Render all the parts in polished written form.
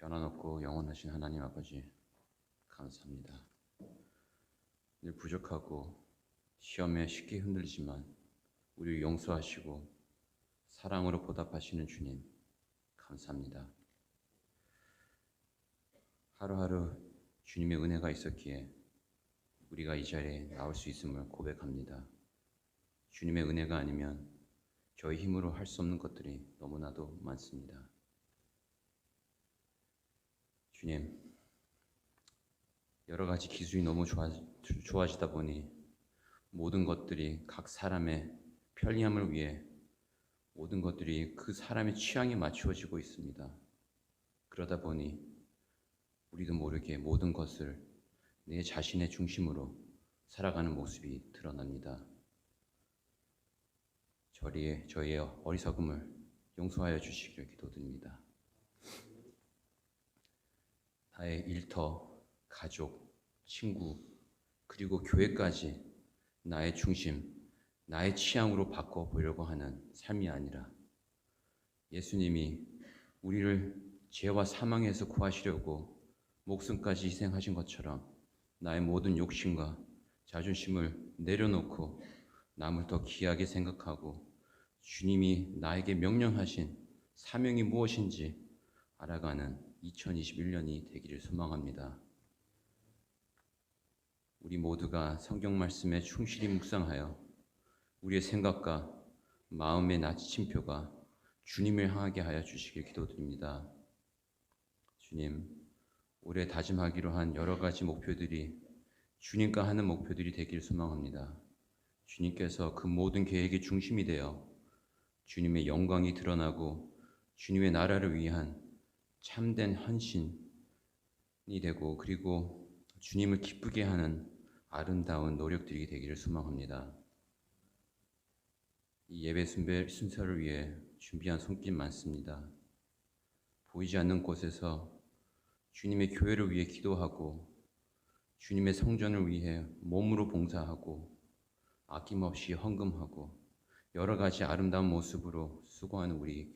변함없고 영원하신 하나님 아버지, 감사합니다. 늘 부족하고 시험에 쉽게 흔들리지만 우리를 용서하시고 사랑으로 보답하시는 주님, 감사합니다. 하루하루 주님의 은혜가 있었기에 우리가 이 자리에 나올 수 있음을 고백합니다. 주님의 은혜가 아니면 저희 힘으로 할 수 없는 것들이 너무나도 많습니다. 주님, 여러 가지 기술이 너무 좋아지다 보니 모든 것들이 각 사람의 편리함을 위해 모든 것들이 그 사람의 취향에 맞추어지고 있습니다. 그러다 보니 우리도 모르게 모든 것을 내 자신의 중심으로 살아가는 모습이 드러납니다. 저희의 어리석음을 용서하여 주시기를 기도드립니다. 나의 일터, 가족, 친구, 그리고 교회까지 나의 중심, 나의 취향으로 바꿔보려고 하는 삶이 아니라 예수님이 우리를 죄와 사망에서 구하시려고 목숨까지 희생하신 것처럼 나의 모든 욕심과 자존심을 내려놓고 남을 더 귀하게 생각하고 주님이 나에게 명령하신 사명이 무엇인지 알아가는 2021년이 되기를 소망합니다. 우리 모두가 성경 말씀에 충실히 묵상하여 우리의 생각과 마음의 나침표가 주님을 향하게 하여 주시길 기도드립니다. 주님, 올해 다짐하기로 한 여러 가지 목표들이 주님과 하는 목표들이 되기를 소망합니다. 주님께서 그 모든 계획의 중심이 되어 주님의 영광이 드러나고 주님의 나라를 위한 참된 헌신이 되고 그리고 주님을 기쁘게 하는 아름다운 노력들이 되기를 소망합니다. 이 예배 순서를 위해 준비한 손길 많습니다. 보이지 않는 곳에서 주님의 교회를 위해 기도하고 주님의 성전을 위해 몸으로 봉사하고 아낌없이 헌금하고 여러 가지 아름다운 모습으로 수고하는 우리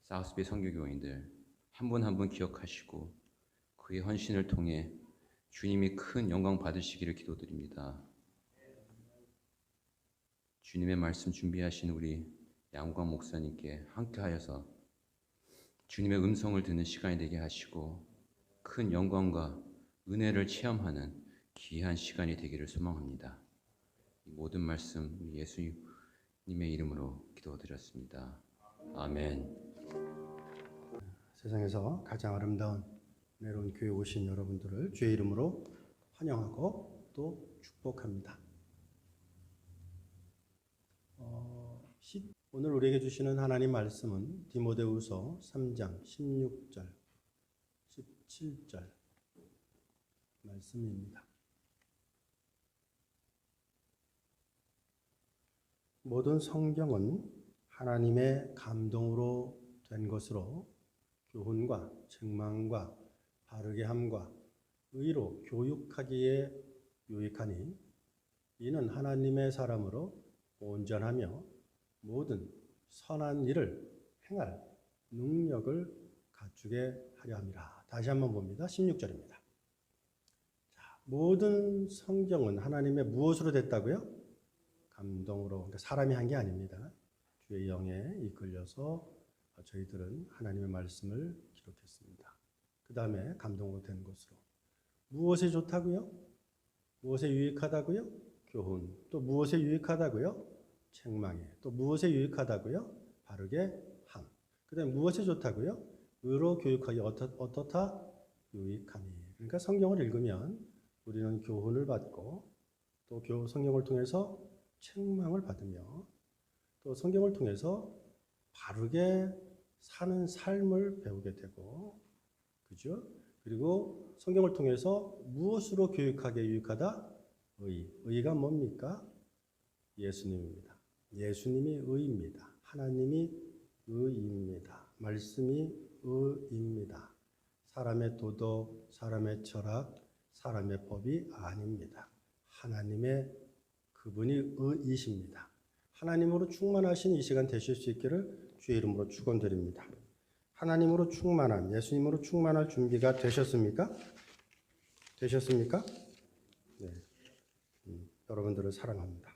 사우스베이 선교교인들 한 분 한 분 기억하시고 그의 헌신을 통해 주님이 큰 영광 받으시기를 기도드립니다. 주님의 말씀 준비하신 우리 양광 목사님께 함께하여서 주님의 음성을 듣는 시간이 되게 하시고 큰 영광과 은혜를 체험하는 귀한 시간이 되기를 소망합니다. 이 모든 말씀 예수님의 이름으로 기도드렸습니다. 아멘. 세상에서 가장 아름다운 은혜로운 교회에 오신 여러분들을 주의 이름으로 환영하고 또 축복합니다. 오늘 우리에게 주시는 하나님 말씀은 디모데후서 3장 16절, 17절 말씀입니다. 모든 성경은 하나님의 감동으로 된 것으로 교훈과 책망과 바르게 함과 의로 교육하기에 유익하니 이는 하나님의 사람으로 온전하며 모든 선한 일을 행할 능력을 갖추게 하려 함이라. 다시 한번 봅니다. 16절입니다. 모든 성경은 하나님의 무엇으로 됐다고요? 감동으로. 그러니까 사람이 한 게 아닙니다. 주의 영에 이끌려서 저희들은 하나님의 말씀을 기록했습니다. 그 다음에 감동으로 된 것으로. 무엇에 좋다고요? 무엇에 유익하다고요? 교훈. 또 무엇에 유익하다고요? 책망에. 또 무엇에 유익하다고요? 바르게 함. 그 다음에 무엇에 좋다고요? 의로 교육하기 어떻다? 유익하니. 그러니까 성경을 읽으면 우리는 교훈을 받고 또 성경을 통해서 책망을 받으며 또 성경을 통해서 바르게 사는 삶을 배우게 되고, 그죠? 그리고 성경을 통해서 무엇으로 교육하게 유익하다? 의가 뭡니까? 예수님입니다. 예수님이 의입니다. 하나님이 의입니다. 말씀이 의입니다. 사람의 도덕, 사람의 철학, 사람의 법이 아닙니다. 하나님의 그분이 의이십니다. 하나님으로 충만하신 이 시간 되실 수 있기를 주의 이름으로 축원드립니다. 하나님으로 충만한, 예수님으로 충만할 준비가 되셨습니까? 되셨습니까? 네. 여러분들을 사랑합니다.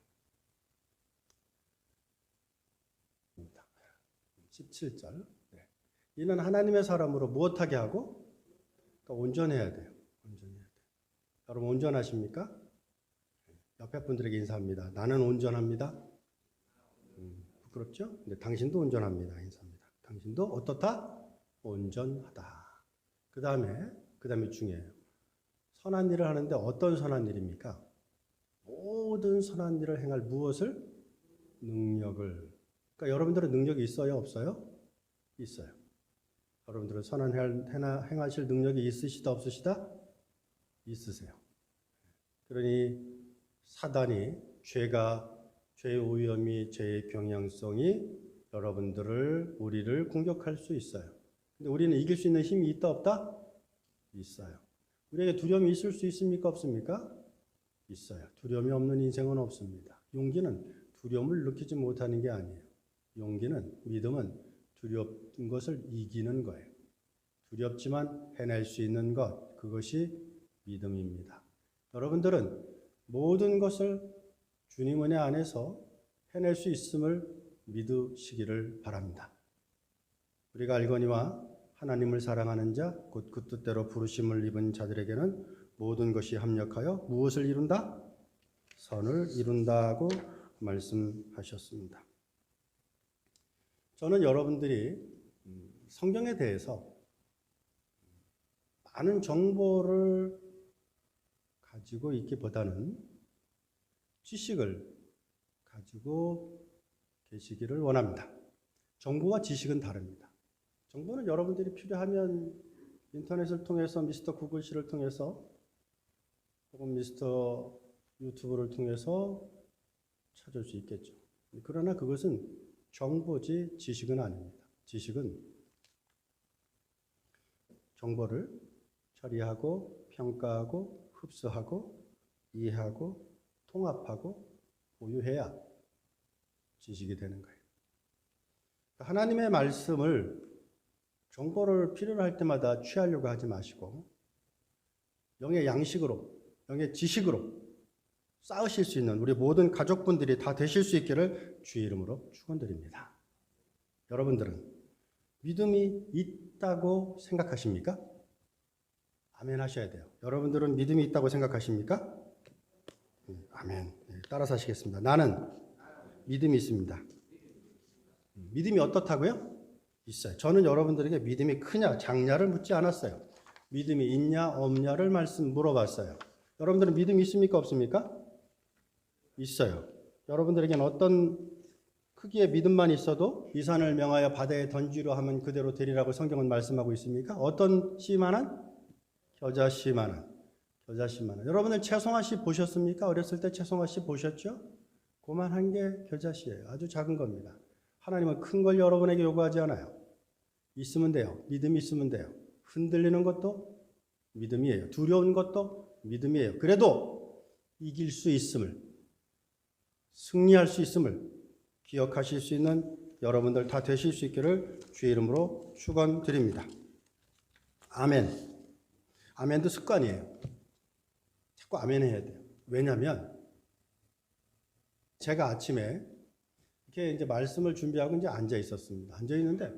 17절. 네. 이는 하나님의 사람으로 무엇하게 하고? 그러니까 온전해야 돼요. 온전해야 돼요. 여러분 온전하십니까? 옆에 분들에게 인사합니다. 나는 온전합니다. 부끄럽죠? 근데 당신도 온전합니다. 인사합니다. 당신도 어떻다? 온전하다. 그 다음에 중요해요. 선한 일을 하는데 어떤 선한 일입니까? 모든 선한 일을 행할 무엇을? 능력을. 그러니까 여러분들은 능력이 있어요? 없어요? 있어요. 여러분들은 선한 행하실 능력이 있으시다? 없으시다? 있으세요. 그러니 사단이 죄의 오염이, 죄의 경향성이 우리를 공격할 수 있어요. 근데 우리는 이길 수 있는 힘이 있다 없다? 있어요. 우리에게 두려움이 있을 수 있습니까? 없습니까? 있어요. 두려움이 없는 인생은 없습니다. 용기는 두려움을 느끼지 못하는 게 아니에요. 용기는, 믿음은 두려운 것을 이기는 거예요. 두렵지만 해낼 수 있는 것, 그것이 믿음입니다. 여러분들은 모든 것을 주님 은혜 안에서 해낼 수 있음을 믿으시기를 바랍니다. 우리가 알거니와 하나님을 사랑하는 자, 곧 그 뜻대로 부르심을 입은 자들에게는 모든 것이 합력하여 무엇을 이룬다? 선을 이룬다고 말씀하셨습니다. 저는 여러분들이 성경에 대해서 많은 정보를 가지고 있기보다는 지식을 가지고 계시기를 원합니다. 정보와 지식은 다릅니다. 정보는 여러분들이 필요하면 인터넷을 통해서 미스터 구글씨를 통해서 혹은 미스터 유튜브를 통해서 찾을 수 있겠죠. 그러나 그것은 정보지 지식은 아닙니다. 지식은 정보를 처리하고 평가하고 흡수하고 이해하고 통합하고 보유해야 지식이 되는 거예요. 하나님의 말씀을 정보를 필요로 할 때마다 취하려고 하지 마시고 영의 양식으로, 영의 지식으로 쌓으실 수 있는 우리 모든 가족분들이 다 되실 수 있기를 주의 이름으로 축원드립니다. 여러분들은 믿음이 있다고 생각하십니까? 아멘 하셔야 돼요. 여러분들은 믿음이 있다고 생각하십니까? 아멘. 따라서 하시겠습니다. 나는 믿음이 있습니다. 믿음이 어떻다고요? 있어요. 저는 여러분들에게 믿음이 크냐 작냐를 묻지 않았어요. 믿음이 있냐 없냐를 물어봤어요. 여러분들은 믿음이 있습니까 없습니까? 있어요. 여러분들에게는 어떤 크기의 믿음만 있어도 이 산을 명하여 바다에 던지려 하면 그대로 되리라고 성경은 말씀하고 있습니까? 어떤 씨만한? 겨자씨만한. 여러분들 최송화 씨 보셨습니까? 어렸을 때 최송화 씨 보셨죠? 그만한 게 겨자씨예요. 아주 작은 겁니다. 하나님은 큰 걸 여러분에게 요구하지 않아요. 있으면 돼요. 믿음이 있으면 돼요. 흔들리는 것도 믿음이에요. 두려운 것도 믿음이에요. 그래도 이길 수 있음을, 승리할 수 있음을 기억하실 수 있는 여러분들 다 되실 수 있기를 주의 이름으로 축원드립니다. 아멘. 아멘도 습관이에요. 자꾸 아멘 해야 돼요. 왜냐하면 제가 아침에 이렇게 이제 말씀을 준비하고 이제 앉아 있었습니다. 앉아 있는데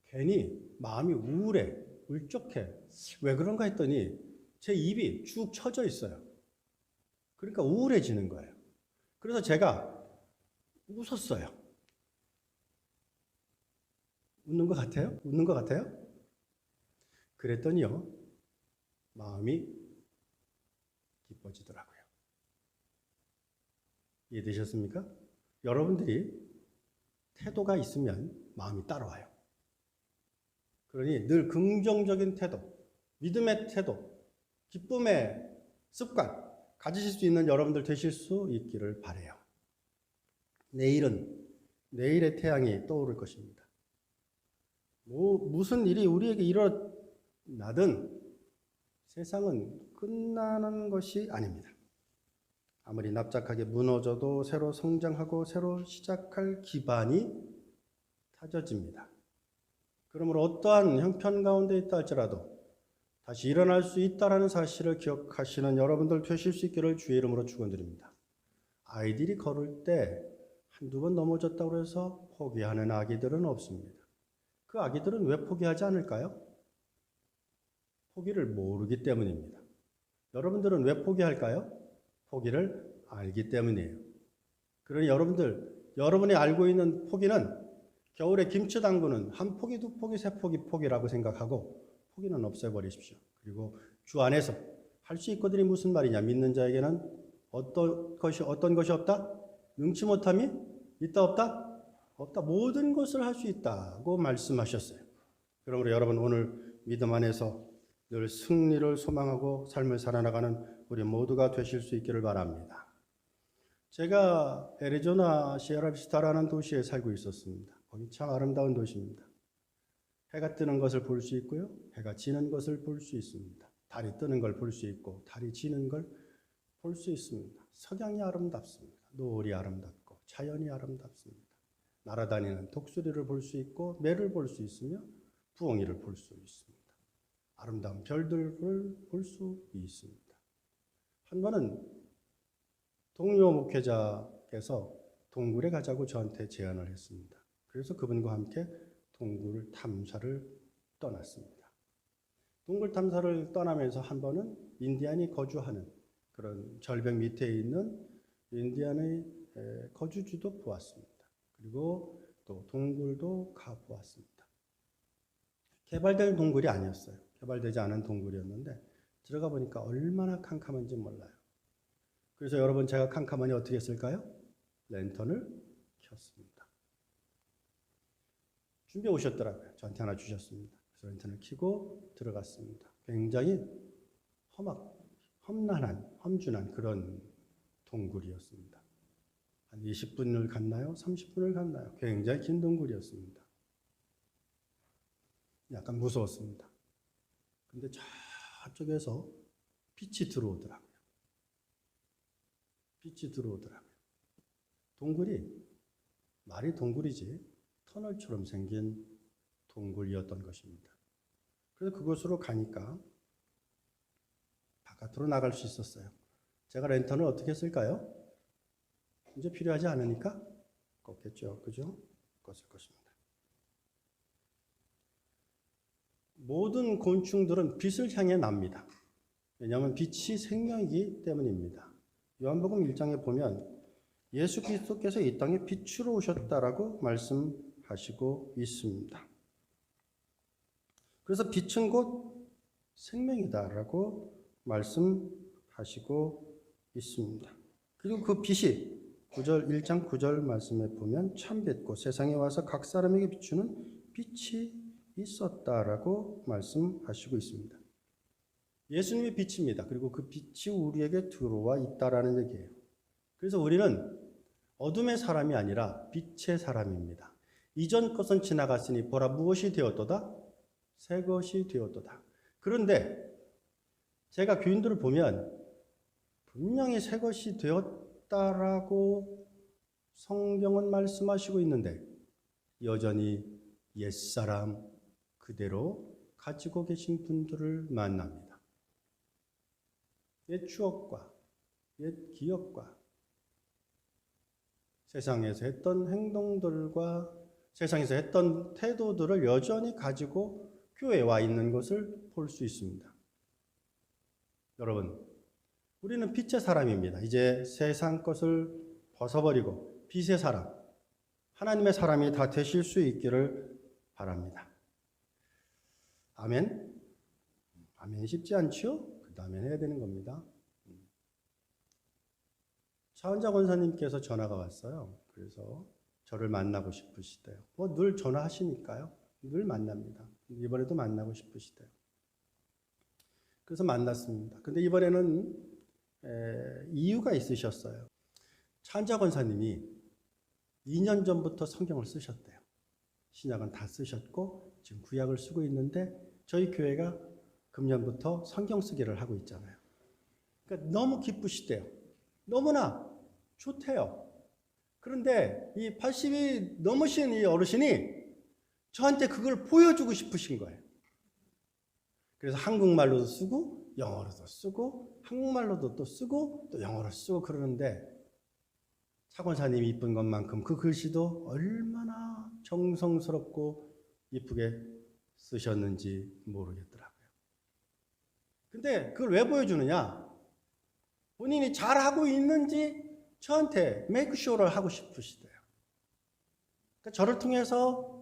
괜히 마음이 우울해, 울적해. 왜 그런가 했더니 제 입이 쭉 처져 있어요. 그러니까 우울해지는 거예요. 그래서 제가 웃었어요. 웃는 것 같아요? 웃는 것 같아요? 그랬더니요, 마음이 기뻐지더라고요. 이해되셨습니까? 여러분들이 태도가 있으면 마음이 따라와요. 그러니 늘 긍정적인 태도, 믿음의 태도, 기쁨의 습관 가지실 수 있는 여러분들 되실 수 있기를 바라요. 내일의 태양이 떠오를 것입니다. 무슨 일이 우리에게 일어나든 세상은 끝나는 것이 아닙니다. 아무리 납작하게 무너져도 새로 성장하고 새로 시작할 기반이 다져집니다. 그러므로 어떠한 형편 가운데 있다 할지라도 다시 일어날 수 있다라는 사실을 기억하시는 여러분들 되실 수 있기를 주의 이름으로 축원드립니다. 아이들이 걸을 때 한두 번 넘어졌다고 해서 포기하는 아기들은 없습니다. 그 아기들은 왜 포기하지 않을까요? 포기를 모르기 때문입니다. 여러분들은 왜 포기할까요? 포기를 알기 때문이에요. 그러니 여러분이 알고 있는 포기는 겨울에 김치 담그는 한 포기, 두 포기, 세 포기 포기라고 생각하고 포기는 없애버리십시오. 그리고 주 안에서 할 수 있거든이 무슨 말이냐? 믿는 자에게는 어떤 것이 없다? 능치 못함이 있다 없다? 없다. 모든 것을 할 수 있다고 말씀하셨어요. 그러므로 여러분 오늘 믿음 안에서 늘 승리를 소망하고 삶을 살아나가는 우리 모두가 되실 수 있기를 바랍니다. 제가 애리조나 시에라비스타라는 도시에 살고 있었습니다. 거기 참 아름다운 도시입니다. 해가 뜨는 것을 볼 수 있고요. 해가 지는 것을 볼 수 있습니다. 달이 뜨는 걸 볼 수 있고 달이 지는 걸 볼 수 있습니다. 석양이 아름답습니다. 노을이 아름답고 자연이 아름답습니다. 날아다니는 독수리를 볼 수 있고 매를 볼 수 있으며 부엉이를 볼 수 있습니다. 아름다운 별들을 볼 수 있습니다. 한 번은 동료 목회자께서 동굴에 가자고 저한테 제안을 했습니다. 그래서 그분과 함께 동굴 탐사를 떠났습니다. 동굴 탐사를 떠나면서 한 번은 인디안이 거주하는 그런 절벽 밑에 있는 인디안의 거주지도 보았습니다. 그리고 또 동굴도 가보았습니다. 개발된 동굴이 아니었어요. 개발되지 않은 동굴이었는데 들어가 보니까 얼마나 캄캄한지 몰라요. 그래서 여러분 제가 캄캄하니 어떻게 했을까요? 랜턴을 켰습니다. 준비해 오셨더라고요. 저한테 하나 주셨습니다. 그래서 랜턴을 켜고 들어갔습니다. 굉장히 험준한 그런 동굴이었습니다. 한 20분을 갔나요? 30분을 갔나요? 굉장히 긴 동굴이었습니다. 약간 무서웠습니다. 근데 저쪽에서 빛이 들어오더라고요. 동굴이 말이 동굴이지 터널처럼 생긴 동굴이었던 것입니다. 그래서 그곳으로 가니까 바깥으로 나갈 수 있었어요. 제가 랜턴을 어떻게 했을까요? 이제 필요하지 않으니까 껐겠죠. 그죠? 껐을 것입니다. 모든 곤충들은 빛을 향해 납니다. 왜냐하면 빛이 생명이기 때문입니다. 요한복음 1장에 보면 예수 그리스도께서 이 땅에 빛으로 오셨다라고 말씀하시고 있습니다. 그래서 빛은 곧 생명이다라고 말씀하시고 있습니다. 그리고 그 빛이 1장 9절 말씀에 보면 참빛 곧 세상에 와서 각 사람에게 비추는 빛이 있었다라고 말씀하시고 있습니다. 예수님이 빛입니다. 그리고 그 빛이 우리에게 들어와 있다라는 얘기예요. 그래서 우리는 어둠의 사람이 아니라 빛의 사람입니다. 이전 것은 지나갔으니 보라 무엇이 되었도다? 새 것이 되었도다. 그런데 제가 교인들을 보면 분명히 새 것이 되었다라고 성경은 말씀하시고 있는데 여전히 옛사람 그대로 가지고 계신 분들을 만납니다. 옛 추억과 옛 기억과 세상에서 했던 행동들과 세상에서 했던 태도들을 여전히 가지고 교회에 와 있는 것을 볼 수 있습니다. 여러분, 우리는 빛의 사람입니다. 이제 세상 것을 벗어버리고 빛의 사람, 하나님의 사람이 다 되실 수 있기를 바랍니다. 아멘? 아멘이 쉽지 않죠? 그 다음에 해야 되는 겁니다. 차은자 권사님께서 전화가 왔어요. 그래서 저를 만나고 싶으시대요. 늘 전화하시니까요. 늘 만납니다. 이번에도 만나고 싶으시대요. 그래서 만났습니다. 근데 이번에는 이유가 있으셨어요. 차은자 권사님이 2년 전부터 성경을 쓰셨대요. 신약은 다 쓰셨고 지금 구약을 쓰고 있는데 저희 교회가 금년부터 성경 쓰기를 하고 있잖아요. 그러니까 너무 기쁘시대요. 너무나 좋대요. 그런데 이 80이 넘으신 이 어르신이 저한테 그걸 보여주고 싶으신 거예요. 그래서 한국말로도 쓰고 영어로도 쓰고 한국말로도 또 쓰고 또 영어로 쓰고 그러는데 차권사님이 이쁜 것만큼 그 글씨도 얼마나 정성스럽고 이쁘게 쓰셨는지 모르겠더라고요. 근데 그걸 왜 보여주느냐? 본인이 잘하고 있는지 저한테 메이크 쇼를 하고 싶으시대요. 그러니까 저를 통해서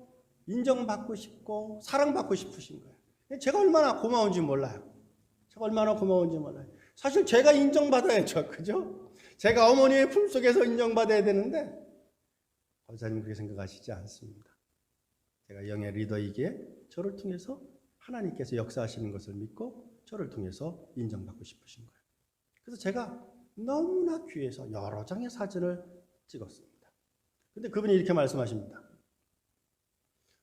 인정받고 싶고 사랑받고 싶으신 거예요. 제가 얼마나 고마운지 몰라요. 제가 얼마나 고마운지 몰라요. 사실 제가 인정받아야죠. 그죠? 제가 어머니의 품속에서 인정받아야 되는데 권사님 그렇게 생각하시지 않습니다. 제가 영의 리더이기에 저를 통해서 하나님께서 역사하시는 것을 믿고 저를 통해서 인정받고 싶으신 거예요. 그래서 제가 너무나 귀해서 여러 장의 사진을 찍었습니다. 근데 그분이 이렇게 말씀하십니다.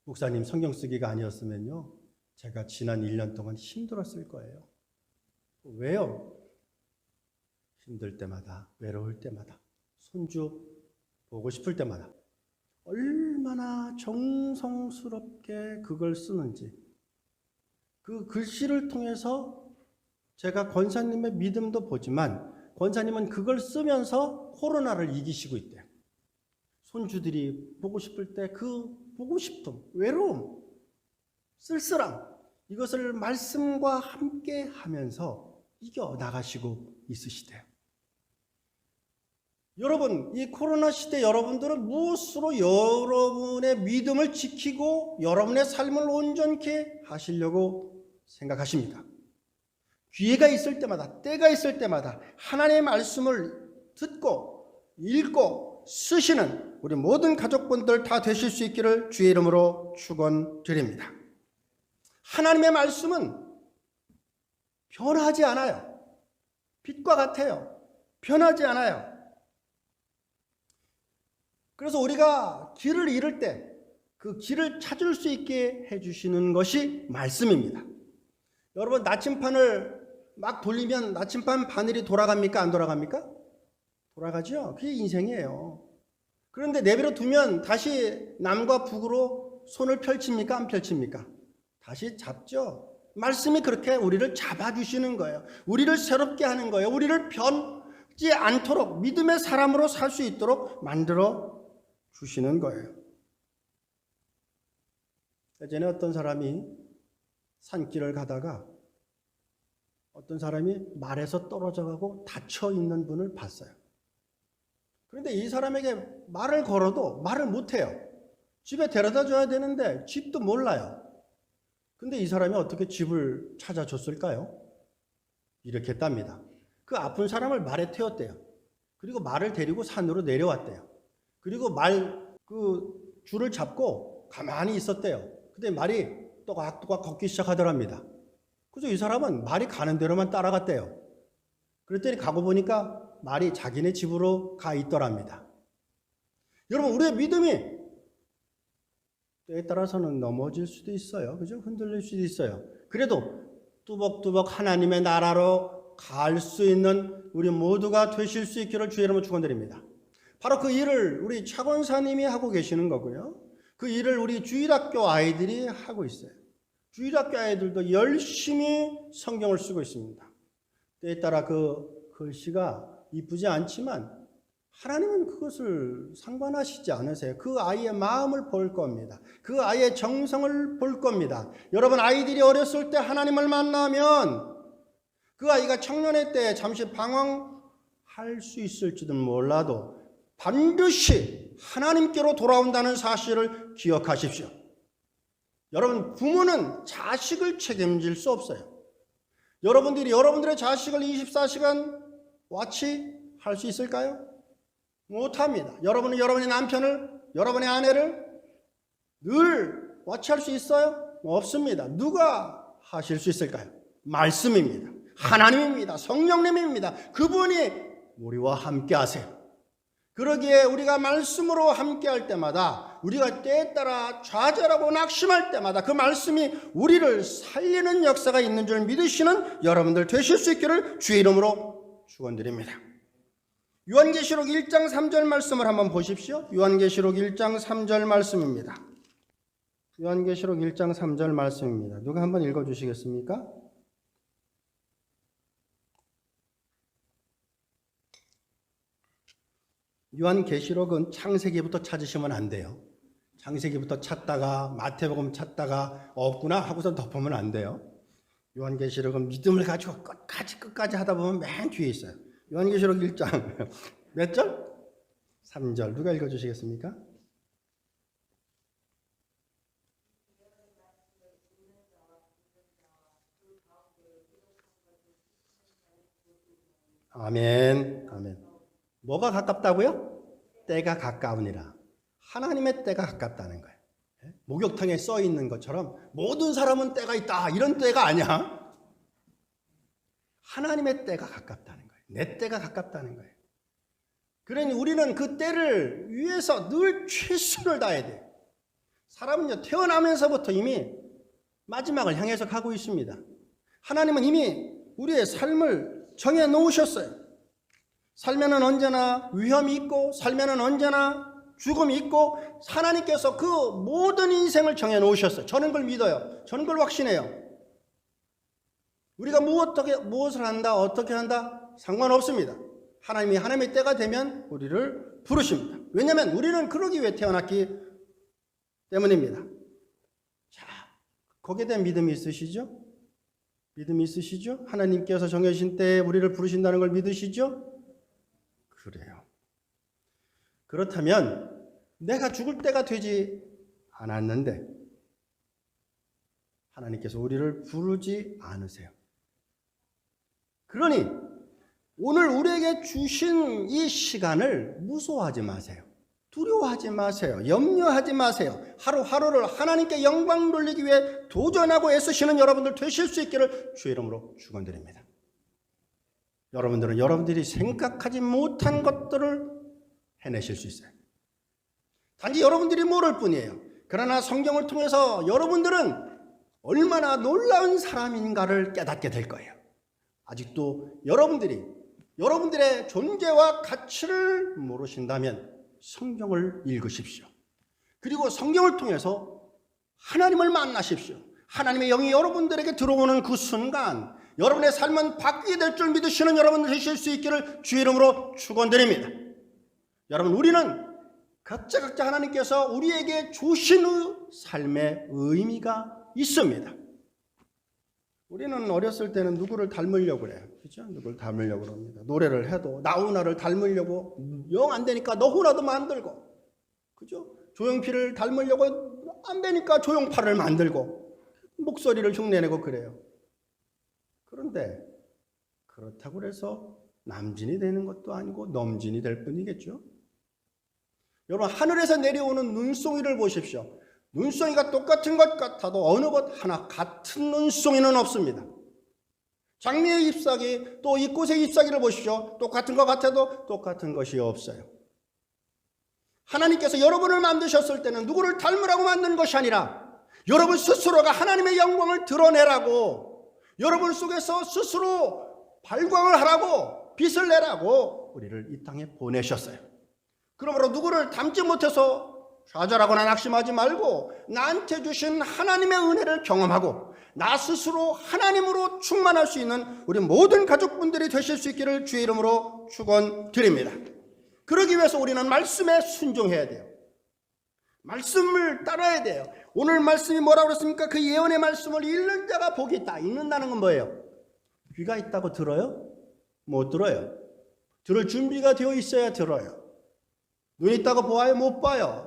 목사님, 성경 쓰기가 아니었으면요 제가 지난 1년 동안 힘들었을 거예요. 왜요? 힘들 때마다, 외로울 때마다, 손주 보고 싶을 때마다 얼마나 정성스럽게 그걸 쓰는지, 그 글씨를 통해서 제가 권사님의 믿음도 보지만 권사님은 그걸 쓰면서 코로나를 이기시고 있대요. 손주들이 보고 싶을 때 그 보고 싶음, 외로움, 쓸쓸함, 이것을 말씀과 함께 하면서 이겨나가시고 있으시대요. 여러분, 이 코로나 시대 여러분들은 무엇으로 여러분의 믿음을 지키고 여러분의 삶을 온전케 하시려고 생각하십니까? 기회가 있을 때마다, 때가 있을 때마다 하나님의 말씀을 듣고 읽고 쓰시는 우리 모든 가족분들 다 되실 수 있기를 주의 이름으로 축원드립니다. 하나님의 말씀은 변하지 않아요. 빛과 같아요. 변하지 않아요. 그래서 우리가 길을 잃을 때 그 길을 찾을 수 있게 해주시는 것이 말씀입니다. 여러분, 나침판을 막 돌리면 나침판 바늘이 돌아갑니까? 안 돌아갑니까? 돌아가죠. 그게 인생이에요. 그런데 내버려 두면 다시 남과 북으로 손을 펼칩니까? 안 펼칩니까? 다시 잡죠. 말씀이 그렇게 우리를 잡아주시는 거예요. 우리를 새롭게 하는 거예요. 우리를 변하지 않도록 믿음의 사람으로 살 수 있도록 만들어 주시는 거예요. 예전에 어떤 사람이 산길을 가다가 어떤 사람이 말에서 떨어져 가고 다쳐 있는 분을 봤어요. 그런데 이 사람에게 말을 걸어도 말을 못해요. 집에 데려다 줘야 되는데 집도 몰라요. 근데 이 사람이 어떻게 집을 찾아줬을까요? 이렇게 했답니다. 그 아픈 사람을 말에 태웠대요. 그리고 말을 데리고 산으로 내려왔대요. 그리고 그 줄을 잡고 가만히 있었대요. 근데 말이 또각또각 걷기 시작하더랍니다. 그래서 이 사람은 말이 가는 대로만 따라갔대요. 그랬더니 가고 보니까 말이 자기네 집으로 가 있더랍니다. 여러분, 우리의 믿음이 때에 따라서는 넘어질 수도 있어요. 그죠? 흔들릴 수도 있어요. 그래도 뚜벅뚜벅 하나님의 나라로 갈 수 있는 우리 모두가 되실 수 있기를 주의 이름으로 축원드립니다. 바로 그 일을 우리 차권사님이 하고 계시는 거고요. 그 일을 우리 주일학교 아이들이 하고 있어요. 주일학교 아이들도 열심히 성경을 쓰고 있습니다. 때에 따라 그 글씨가 이쁘지 않지만 하나님은 그것을 상관하시지 않으세요. 그 아이의 마음을 볼 겁니다. 그 아이의 정성을 볼 겁니다. 여러분, 아이들이 어렸을 때 하나님을 만나면 그 아이가 청년의 때 잠시 방황할 수 있을지도 몰라도 반드시 하나님께로 돌아온다는 사실을 기억하십시오. 여러분, 부모는 자식을 책임질 수 없어요. 여러분들이 여러분들의 자식을 24시간 와치할 수 있을까요? 못합니다. 여러분은 여러분의 남편을, 여러분의 아내를 늘 와치할 수 있어요? 없습니다. 누가 하실 수 있을까요? 말씀입니다. 하나님입니다. 성령님입니다. 그분이 우리와 함께 하세요. 그러기에 우리가 말씀으로 함께할 때마다, 우리가 때에 따라 좌절하고 낙심할 때마다 그 말씀이 우리를 살리는 역사가 있는 줄 믿으시는 여러분들 되실 수 있기를 주의 이름으로 축원드립니다. 요한계시록 1장 3절 말씀을 한번 보십시오. 요한계시록 1장 3절 말씀입니다. 요한계시록 1장 3절 말씀입니다. 누가 한번 읽어주시겠습니까? 요한계시록은 창세기부터 찾으시면 안 돼요. 창세기부터 찾다가 마태복음 찾다가 없구나 하고서 덮으면 안 돼요. 요한계시록은 믿음을 가지고 끝까지 하다 보면 맨 뒤에 있어요. 요한계시록 1장 몇 절? 3절 누가 읽어주시겠습니까? 아멘, 아멘. 뭐가 가깝다고요? 때가 가까우니라. 하나님의 때가 가깝다는 거예요. 목욕탕에 써 있는 것처럼 모든 사람은 때가 있다 이런 때가 아니야. 하나님의 때가 가깝다는 거예요. 내 때가 가깝다는 거예요. 그러니 우리는 그 때를 위해서 늘 최선을 다해야 돼요. 사람은요, 태어나면서부터 이미 마지막을 향해서 가고 있습니다. 하나님은 이미 우리의 삶을 정해 놓으셨어요. 살면은 언제나 위험이 있고, 살면은 언제나 죽음이 있고, 하나님께서 그 모든 인생을 정해 놓으셨어요. 저는 그걸 믿어요. 저는 그걸 확신해요. 우리가 무엇을 한다, 어떻게 한다, 상관없습니다. 하나님이 하나님의 때가 되면 우리를 부르십니다. 왜냐하면 우리는 그러기 위해 태어났기 때문입니다. 자, 거기에 대한 믿음이 있으시죠? 믿음이 있으시죠? 하나님께서 정해주신 때에 우리를 부르신다는 걸 믿으시죠? 그래요. 그렇다면 내가 죽을 때가 되지 않았는데 하나님께서 우리를 부르지 않으세요. 그러니 오늘 우리에게 주신 이 시간을 무서워하지 마세요. 두려워하지 마세요. 염려하지 마세요. 하루하루를 하나님께 영광 돌리기 위해 도전하고 애쓰시는 여러분들 되실 수 있기를 주의 이름으로 축원드립니다. 여러분들은 여러분들이 생각하지 못한 것들을 해내실 수 있어요. 단지 여러분들이 모를 뿐이에요. 그러나 성경을 통해서 여러분들은 얼마나 놀라운 사람인가를 깨닫게 될 거예요. 아직도 여러분들의 존재와 가치를 모르신다면 성경을 읽으십시오. 그리고 성경을 통해서 하나님을 만나십시오. 하나님의 영이 여러분들에게 들어오는 그 순간 여러분의 삶은 바뀌게 될 줄 믿으시는 여러분들 되실 수 있기를 주의 이름으로 축원드립니다. 여러분, 우리는 각자 하나님께서 우리에게 주신 삶의 의미가 있습니다. 우리는 어렸을 때는 누구를 닮으려고 그래요. 그렇죠? 누구를 닮으려고 그럽니다. 노래를 해도 나훈아를 닮으려고 영 안 되니까 너훈아도 만들고, 그죠? 조용필을 닮으려고 안 되니까 조용팔을 만들고 목소리를 흉내내고 그래요. 그런데 그렇다고 해서 남진이 되는 것도 아니고 넘진이 될 뿐이겠죠. 여러분, 하늘에서 내려오는 눈송이를 보십시오. 눈송이가 똑같은 것 같아도 어느 것 하나 같은 눈송이는 없습니다. 장미의 잎사귀 또 이 꽃의 잎사귀를 보십시오. 똑같은 것 같아도 똑같은 것이 없어요. 하나님께서 여러분을 만드셨을 때는 누구를 닮으라고 만든 것이 아니라 여러분 스스로가 하나님의 영광을 드러내라고, 여러분 속에서 스스로 발광을 하라고, 빛을 내라고 우리를 이 땅에 보내셨어요. 그러므로 누구를 닮지 못해서 좌절하거나 낙심하지 말고 나한테 주신 하나님의 은혜를 경험하고 나 스스로 하나님으로 충만할 수 있는 우리 모든 가족분들이 되실 수 있기를 주의 이름으로 축원드립니다. 그러기 위해서 우리는 말씀에 순종해야 돼요. 말씀을 따라야 돼요. 오늘 말씀이 뭐라고 그랬습니까? 그 예언의 말씀을 읽는 자가 복이 있다. 읽는다는 건 뭐예요? 귀가 있다고 들어요? 못 들어요. 들을 준비가 되어 있어야 들어요. 눈이 있다고 보아요? 못 봐요.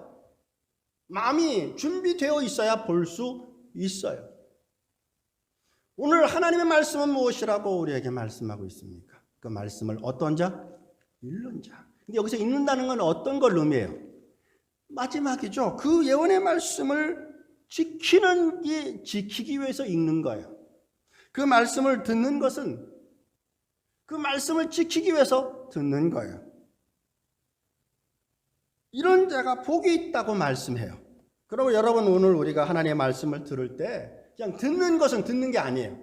마음이 준비되어 있어야 볼 수 있어요. 오늘 하나님의 말씀은 무엇이라고 우리에게 말씀하고 있습니까? 그 말씀을 어떤 자? 읽는 자. 근데 여기서 읽는다는 건 어떤 걸 의미해요? 마지막이죠. 그 예언의 말씀을 지키기 위해서 읽는 거예요. 그 말씀을 듣는 것은 그 말씀을 지키기 위해서 듣는 거예요. 이런 자가 복이 있다고 말씀해요. 그리고 여러분, 오늘 우리가 하나님의 말씀을 들을 때 그냥 듣는 것은 듣는 게 아니에요.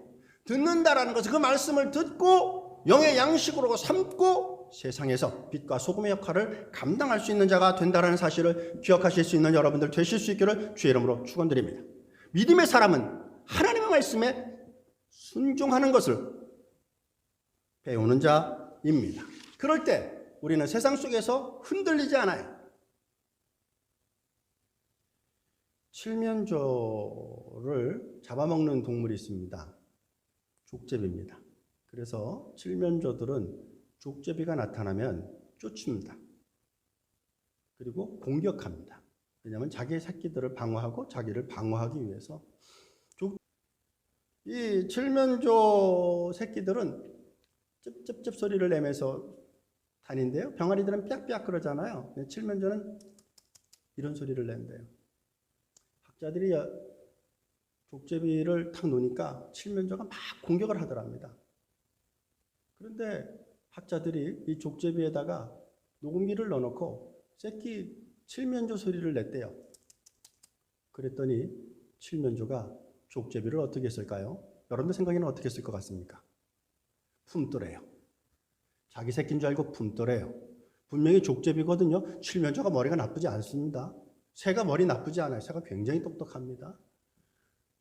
듣는다라는 것은 그 말씀을 듣고 영의 양식으로 삼고 세상에서 빛과 소금의 역할을 감당할 수 있는 자가 된다는 사실을 기억하실 수 있는 여러분들 되실 수 있기를 주의 이름으로 축원드립니다. 믿음의 사람은 하나님의 말씀에 순종하는 것을 배우는 자입니다. 그럴 때 우리는 세상 속에서 흔들리지 않아요. 칠면조를 잡아먹는 동물이 있습니다. 족제비입니다. 그래서 칠면조들은 족제비가 나타나면 쫓습니다. 그리고 공격합니다. 왜냐하면 자기의 새끼들을 방어하고 자기를 방어하기 위해서. 이 칠면조 새끼들은 찝찝찝 소리를 내면서 다닌대요. 병아리들은 삐약삐약 그러잖아요. 칠면조는 이런 소리를 낸대요. 학자들이 족제비를 탁 놓으니까 칠면조가 막 공격을 하더랍니다. 그런데 학자들이 이 족제비에다가 녹음기를 넣어놓고 새끼 칠면조 소리를 냈대요. 그랬더니 칠면조가 족제비를 어떻게 했을까요? 여러분들 생각에는 어떻게 했을 것 같습니까? 품더래요. 자기 새끼인 줄 알고 품더래요. 분명히 족제비거든요. 칠면조가 머리가 나쁘지 않습니다. 새가 머리 나쁘지 않아요. 새가 굉장히 똑똑합니다.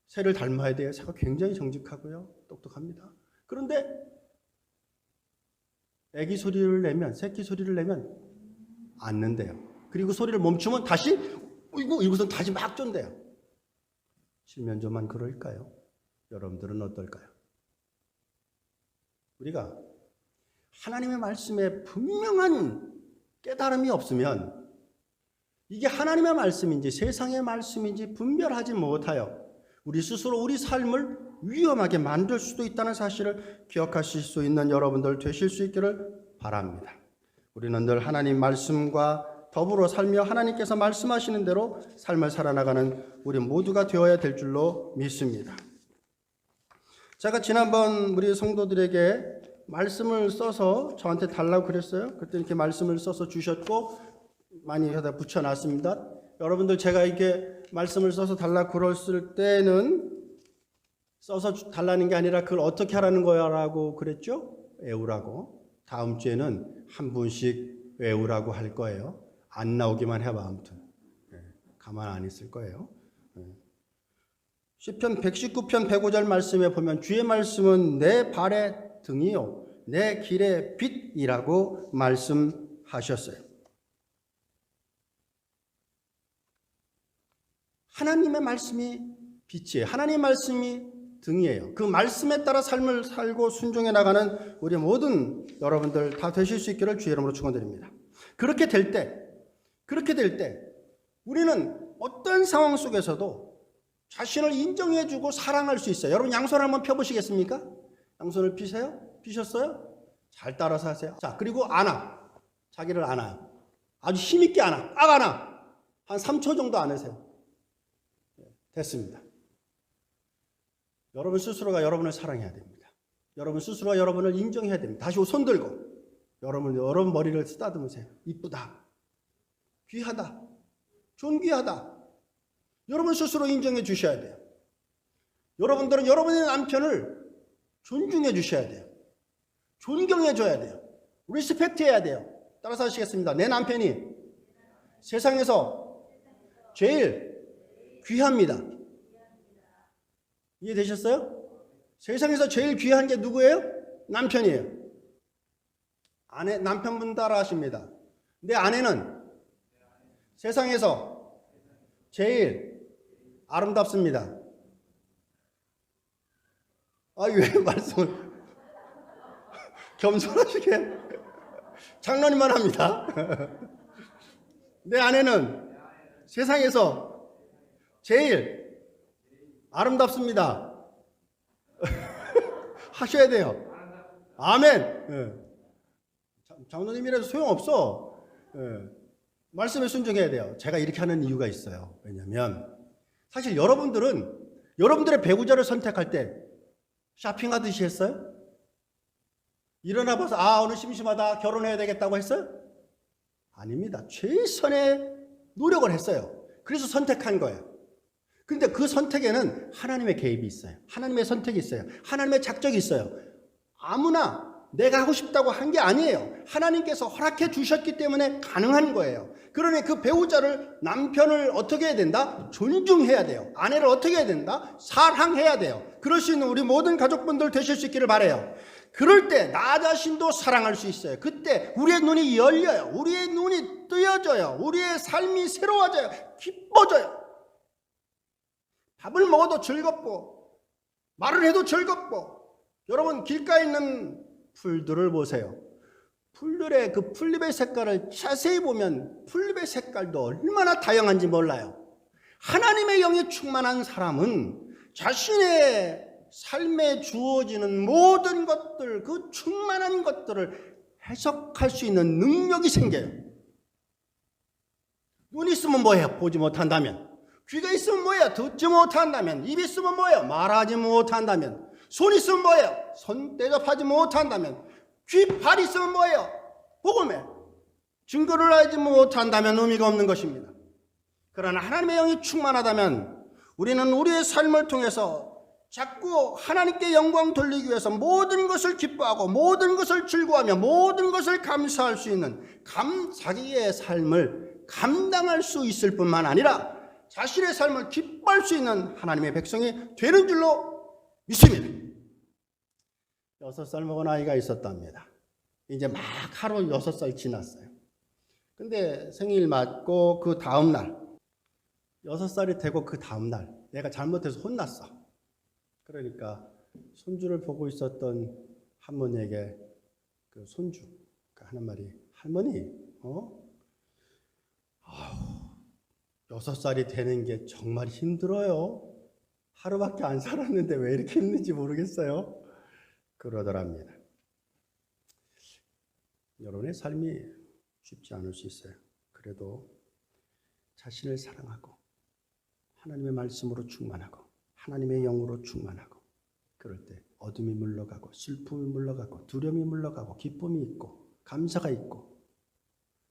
새를 닮아야 돼요. 새가 굉장히 정직하고요. 똑똑합니다. 그런데 애기 소리를 내면, 새끼 소리를 내면 앉는데요. 그리고 소리를 멈추면 다시 이곳은 다시 막 쫀대요. 칠면조만 그럴까요? 여러분들은 어떨까요? 우리가 하나님의 말씀에 분명한 깨달음이 없으면 이게 하나님의 말씀인지 세상의 말씀인지 분별하지 못하여 우리 스스로 우리 삶을 위험하게 만들 수도 있다는 사실을 기억하실 수 있는 여러분들 되실 수 있기를 바랍니다. 우리는 늘 하나님 말씀과 더불어 살며 하나님께서 말씀하시는 대로 삶을 살아나가는 우리 모두가 되어야 될 줄로 믿습니다. 제가 지난번 우리 성도들에게 말씀을 써서 저한테 달라고 그랬어요. 그때 이렇게 말씀을 써서 주셨고 많이 여기다 붙여놨습니다. 여러분들 제가 이렇게 말씀을 써서 달라고 그랬을 때는 써서 달라는 게 아니라 그걸 어떻게 하라는 거야라고 그랬죠? 외우라고. 다음 주에는 한 분씩 외우라고 할 거예요. 안 나오기만 해봐 아무튼. 가만 안 있을 거예요. 시편 119편 105절 말씀에 보면 주의 말씀은 내 발의 등이요 내 길의 빛이라고 말씀하셨어요. 하나님의 말씀이 빛이에요. 하나님의 말씀이 등이에요. 그 말씀에 따라 삶을 살고 순종해 나가는 우리 모든 여러분들 다 되실 수 있기를 주의 이름으로 축원드립니다. 그렇게 될 때 우리는 어떤 상황 속에서도 자신을 인정해주고 사랑할 수 있어요. 여러분 양손을 한번 펴보시겠습니까? 양손을 피세요? 피셨어요? 잘 따라서 하세요. 자, 그리고 안아. 자기를 안아요. 아주 힘있게 안아. 꽉 안아. 한 3초 정도 안으세요. 됐습니다. 여러분 스스로가 여러분을 사랑해야 됩니다. 여러분 스스로가 여러분을 인정해야 됩니다. 다시 손 들고 여러분 머리를 쓰다듬으세요. 이쁘다. 귀하다. 존귀하다. 여러분 스스로 인정해 주셔야 돼요. 여러분들은 여러분의 남편을 존중해 주셔야 돼요. 존경해 줘야 돼요. 리스펙트 해야 돼요. 따라서 하시겠습니다. 내 남편이 세상에서 제일 귀합니다. 이해되셨어요? 세상에서 제일 귀한 게 누구예요? 남편이에요. 남편분 따라 하십니다. 내 아내는 세상에서 제일 아름답습니다. 왜 말씀을 겸손하시게 장난이만 합니다. 내 아내는 세상에서 제일 아름답습니다. 하셔야 돼요. 아멘. 장로님이라도 소용없어. 말씀에 순종해야 돼요. 제가 이렇게 하는 이유가 있어요. 왜냐하면 사실 여러분들의 배우자를 선택할 때 쇼핑하듯이 했어요? 일어나 봐서 오늘 심심하다 결혼해야 되겠다고 했어요? 아닙니다. 최선의 노력을 했어요. 그래서 선택한 거예요. 그런데 그 선택에는 하나님의 개입이 있어요. 하나님의 선택이 있어요. 하나님의 작정이 있어요. 아무나 내가 하고 싶다고 한 게 아니에요. 하나님께서 허락해 주셨기 때문에 가능한 거예요. 그러니 그 배우자를, 남편을 어떻게 해야 된다? 존중해야 돼요. 아내를 어떻게 해야 된다? 사랑해야 돼요. 그럴 수 있는 우리 모든 가족분들 되실 수 있기를 바라요. 그럴 때 나 자신도 사랑할 수 있어요. 그때 우리의 눈이 열려요. 우리의 눈이 뜨여져요. 우리의 삶이 새로워져요. 기뻐져요. 밥을 먹어도 즐겁고 말을 해도 즐겁고. 여러분, 길가에 있는 풀들을 보세요. 풀들의 그 풀잎의 색깔을 자세히 보면 풀잎의 색깔도 얼마나 다양한지 몰라요. 하나님의 영이 충만한 사람은 자신의 삶에 주어지는 모든 것들, 그 충만한 것들을 해석할 수 있는 능력이 생겨요. 눈이 있으면 뭐예요? 보지 못한다면. 귀가 있으면 뭐예요? 듣지 못한다면. 입이 있으면 뭐예요? 말하지 못한다면. 손이 있으면 뭐예요? 손 대접하지 못한다면. 귀, 발 있으면 뭐예요? 복음에 증거를 하지 못한다면 의미가 없는 것입니다. 그러나 하나님의 영이 충만하다면 우리는 우리의 삶을 통해서 자꾸 하나님께 영광 돌리기 위해서 모든 것을 기뻐하고 모든 것을 즐거워하며 모든 것을 감사할 수 있는 자기의 삶을 감당할 수 있을 뿐만 아니라 자신의 삶을 기뻐할 수 있는 하나님의 백성이 되는 줄로 믿습니다. 6살 먹은 아이가 있었답니다. 이제 막 하루 6살 지났어요. 근데 생일 맞고 그 다음날 6살이 되고 그 다음날 내가 잘못해서 혼났어. 그러니까 손주를 보고 있었던 할머니에게 그 손주 하는 말이, 할머니 6살이 되는 게 정말 힘들어요. 하루밖에 안 살았는데 왜 이렇게 힘든지 모르겠어요. 그러더랍니다. 여러분의 삶이 쉽지 않을 수 있어요. 그래도 자신을 사랑하고 하나님의 말씀으로 충만하고 하나님의 영으로 충만하고 그럴 때 어둠이 물러가고 슬픔이 물러가고 두려움이 물러가고 기쁨이 있고 감사가 있고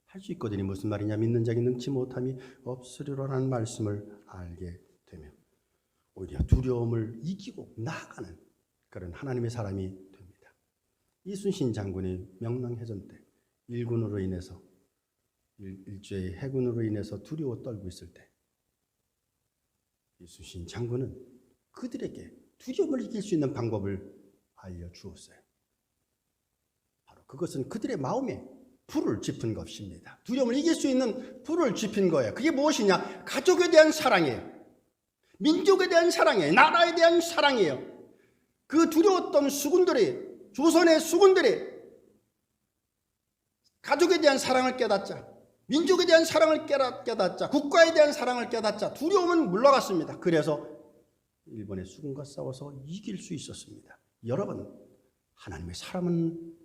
할 수 있거든요. 무슨 말이냐? 믿는 자에게 능치 못함이 없으리라는 말씀을 알게 되며 오히려 두려움을 이기고 나아가는 그런 하나님의 사람이 됩니다. 이순신 장군이 명랑해전 때 일군으로 인해서 일제의 해군으로 인해서 두려워 떨고 있을 때 이순신 장군은 그들에게 두려움을 이길 수 있는 방법을 알려주었어요. 바로 그것은 그들의 마음에 불을 지핀 것입니다. 두려움을 이길 수 있는 불을 지핀 거예요. 그게 무엇이냐? 가족에 대한 사랑이에요. 민족에 대한 사랑이에요. 나라에 대한 사랑이에요. 그 두려웠던 수군들이, 조선의 수군들이 가족에 대한 사랑을 깨닫자, 민족에 대한 사랑을 깨닫자, 국가에 대한 사랑을 깨닫자, 두려움은 물러갔습니다. 그래서 일본의 수군과 싸워서 이길 수 있었습니다. 여러분, 하나님의 사람은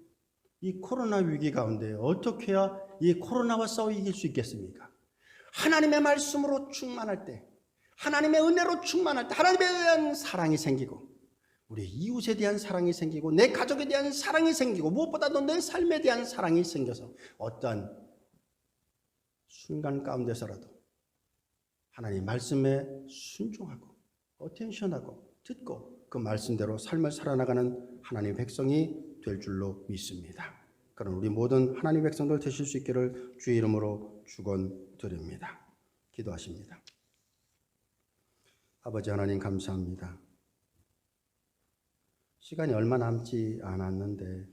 이 코로나 위기 가운데 어떻게 해야 이 코로나와 싸워 이길 수 있겠습니까? 하나님의 말씀으로 충만할 때, 하나님의 은혜로 충만할 때 하나님에 대한 사랑이 생기고 우리 이웃에 대한 사랑이 생기고 내 가족에 대한 사랑이 생기고 무엇보다도 내 삶에 대한 사랑이 생겨서 어떠한 순간 가운데서라도 하나님 말씀에 순종하고 어텐션하고 듣고 그 말씀대로 삶을 살아나가는 하나님의 백성이 될 줄로 믿습니다. 그럼 우리 모든 하나님의 백성들 되실 수 있기를 주의 이름으로 축원드립니다. 기도하십니다. 아버지 하나님 감사합니다. 시간이 얼마 남지 않았는데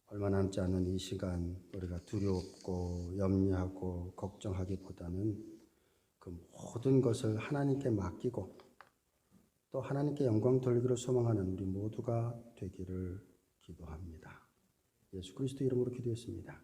얼마 남지 않은 이 시간 우리가 두렵고 염려하고 걱정하기보다는 그 모든 것을 하나님께 맡기고 또 하나님께 영광 돌리기를 소망하는 우리 모두가 되기를 기도합니다. 예수 그리스도 이름으로 기도했습니다.